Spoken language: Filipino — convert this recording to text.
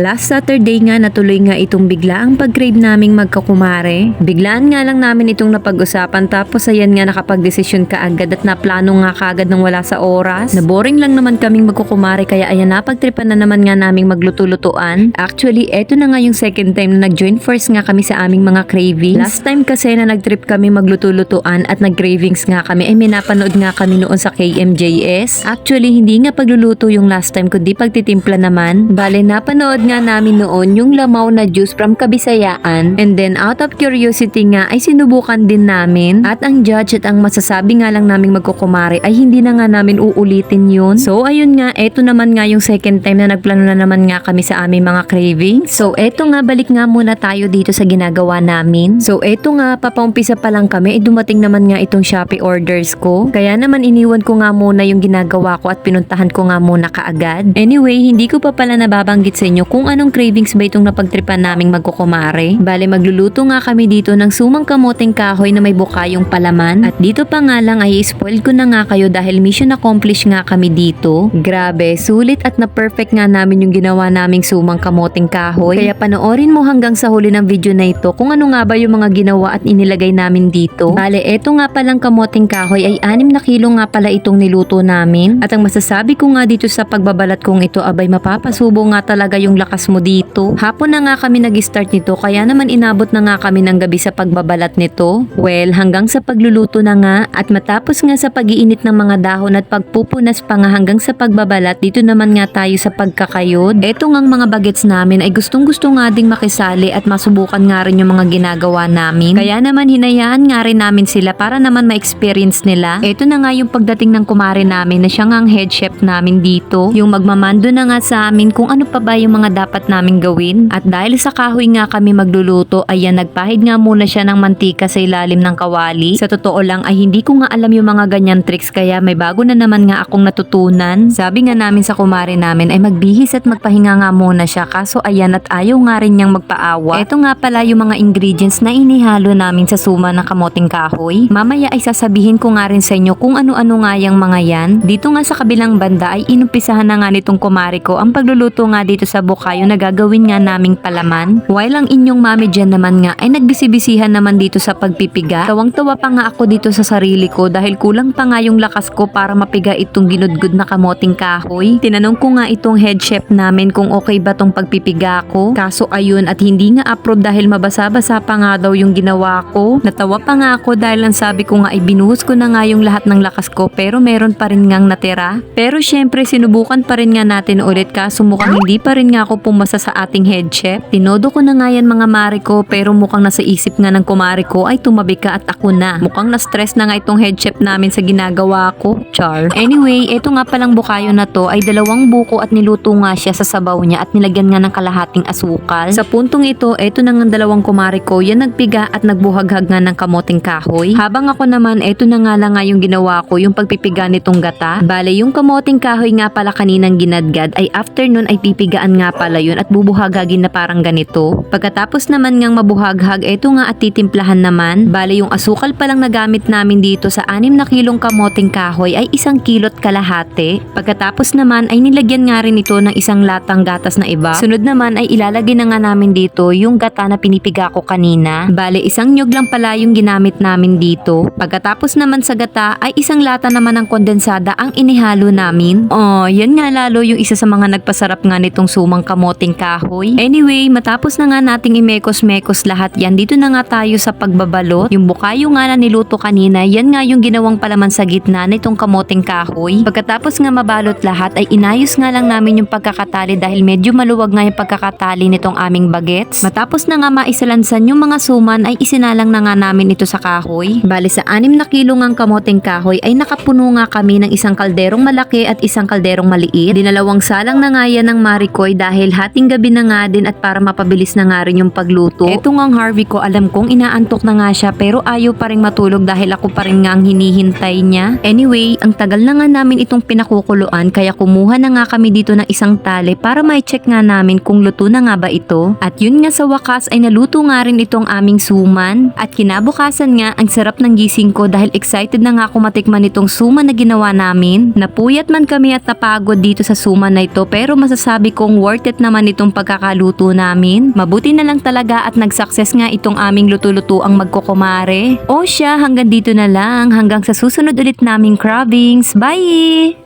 Last Saturday nga natuloy nga itong biglaang pag-crave naming magkakumare. Biglaan nga lang namin itong napag-usapan tapos ayan nga nakapag-desisyon ka agad at naplano nga kaagad nang wala sa oras. Na boring lang naman kaming magkukumare kaya ayan napagtripan na naman nga naming magluto-lutuan. Actually, eto na nga yung second time na nag-join force nga kami sa aming mga cravings. Last time kasi na nag-trip kami magluto-lutuan at nag-cravings nga kami ay may napanood nga kami noon sa KMJS. Actually, hindi nga pagluluto yung last time kundi pagtitimpla naman. Bale, napanood nga namin noon yung lamaw na juice from Kabisayaan and then out of curiosity nga ay sinubukan din namin at ang judge at ang masasabi nga lang naming magkukumare ay hindi na nga namin uulitin yun. So ayun nga, eto naman nga yung second time na nagplano na naman nga kami sa aming mga cravings. So eto nga, balik nga muna tayo dito sa ginagawa namin. So eto nga, papaumpisa pa lang kami ay dumating naman nga itong Shopee orders ko. Kaya naman iniwan ko nga muna yung ginagawa ko at pinuntahan ko nga muna kaagad. Anyway, hindi ko pa pala nababanggit sa inyo kung anong cravings ba itong napagtripan naming magkukumare. Bale, magluluto nga kami dito ng sumang kamoteng kahoy na may bukayong palaman. At dito pa nga lang ay spoil ko na nga kayo dahil mission accomplished nga kami dito. Grabe, sulit at na perfect nga namin yung ginawa naming sumang kamoteng kahoy. Kaya panoorin mo hanggang sa huli ng video na ito kung ano nga ba yung mga ginawa at inilagay namin dito. Bale, eto nga palang kamoteng kahoy ay 6 na kilo nga pala itong niluto namin. At ang masasabi ko nga dito sa pagbabalat kong ito abay mapapasubo nga talaga yung lakas mo dito. Hapon na nga kami nag-start nito kaya naman inabot na nga kami ng gabi sa pagbabalat nito. Well, hanggang sa pagluluto na nga at matapos nga sa pag-iinit ng mga dahon at pagpupunas pa nga hanggang sa pagbabalat, dito naman nga tayo sa pagkakayod. Eto ngang mga bagets namin ay gustong-gusto nga ding makisali at masubukan nga rin yung mga ginagawa namin. Kaya naman hinayaan nga rin namin sila para naman ma-experience nila. Eto na nga yung pagdating ng kumare namin na siya nga ang head chef namin dito. Yung magmamando na nga sa amin kung ano pa ba yung mga dapat namin gawin. At dahil sa kahoy nga kami magluluto, ayan nagpahid nga muna siya ng mantika sa ilalim ng kawali. Sa totoo lang ay hindi ko nga alam yung mga ganyan tricks kaya may bago na naman nga akong natutunan. Sabi nga namin sa kumare namin ay magbihis at magpahinga nga muna siya kaso ayan at ayaw nga rin niyang magpaawa. Ito nga pala yung mga ingredients na inihalo namin sa suma ng kamoting kahoy. Mamaya ay sasabihin ko nga rin sa inyo kung ano-ano nga yung mga yan. Dito nga sa kabilang banda ay inumpisahan na nga nitong kumare ko ang pagluluto nga dito sa bukayo na gagawin nga naming palaman. While ang inyong mami dyan naman nga ay nagbisibisihan naman dito sa pagpipiga. Tawang-tawa pa nga ako dito sa sarili ko dahil kulang pa nga yung lakas ko para mapiga itong ginudgud na kamoting kahoy. Tinanong ko nga itong head chef namin kung okay ba tong pagpipiga ko. Kaso ayun at hindi nga approve dahil mabasa-basa pa nga daw yung ginawa ko. Natawa pa nga ako dahil ang sabi ko nga ay binuhos ko na nga yung lahat ng lakas ko pero meron pa rin ngang natira. Pero syempre sinubukan pa rin nga natin ulit kaso mukhang hindi pa rin nga ako pumasa sa ating head chef. Tinodo ko na nga yan mga mare ko pero mukhang nasa isip nga ng kumare ko ay tumabi ka at ako na. Mukhang na-stress na nga itong head chef namin sa ginagawa ko. Char. Anyway, eto nga palang bukayo na to ay 2 buko at niluto nga siya sa sabaw niya at nilagyan nga ng kalahating asukal. Sa puntong ito, eto na nga 2 kumare ko yan nagpiga at nagbuhaghag nga ng kamoting kahoy. Habang ako naman, eto na nga lang nga yung ginawa ko yung pagpipiga nitong gata. Bale, yung kamoting kahoy nga pala kaninang ginadgad ay after nun ay pipigaan nga pala yun at bubuhaghagin na parang ganito. Pagkatapos naman ngang mabuhaghag, eto nga at titimplahan naman. Bale, yung asukal palang nagamit namin dito sa 6 na kilong kamoting kahoy ay 1 kilot kalahati. Pagkatapos naman ay nilagyan nga rin ito ng 1 latang gatas na iba. Sunod naman ay ilalagay na nga namin dito yung gata na pinipiga ko kanina. Bale, 1 nyug lang pala yung ginamit namin dito. Pagkatapos naman sa gata ay 1 lata naman ng kondensada ang inihalo namin. Oh, yan nga lalo yung isa sa mga nagpasarap nga nitong sumang kamoting kahoy. Anyway, matapos na nga nating imekos-mekos lahat yan, dito na nga tayo sa pagbabalot. Yung bukayo nga na niluto kanina, yan nga yung ginawang palaman sa gitna nitong kamoting kahoy. Pagkatapos nga mabalot lahat ay inayos nga lang namin yung pagkakatali dahil medyo maluwag nga yung pagkakatali nitong aming bagets. Matapos na nga maisalansan yung mga suman ay isinalang na nga namin ito sa kahoy. Bale sa 6 na kilo ngang kamoting kahoy ay nakapuno nga kami ng 1 kalderong malaki at 1 kalderong maliit. Dinalawang salang na nga yan ng Maricoy dahil hating gabi na nga din at para mapabilis na nga rin yung pagluto. Eto ngang Harvey ko alam kong inaantok na nga siya pero ayaw pa rin matulog dahil ako pa rin nga ang hinihintay niya. Anyway, ang tagal na nga namin itong pinakukuluan kaya kumuha na nga kami dito ng 1 tali para ma-check nga namin kung luto na nga ba ito. At yun nga sa wakas ay naluto nga rin itong aming suman. At kinabukasan nga ang sarap ng gising ko dahil excited na nga ako matikman itong suman na ginawa namin. Napuyat man kami at napagod dito sa suman na ito pero masasabi kong worth it trip naman itong pagkakaluto namin. Mabuti na lang talaga at nag-success nga itong aming luto-luto ang magkukumare. O siya, hanggang dito na lang. Hanggang sa susunod ulit naming cravings. Bye!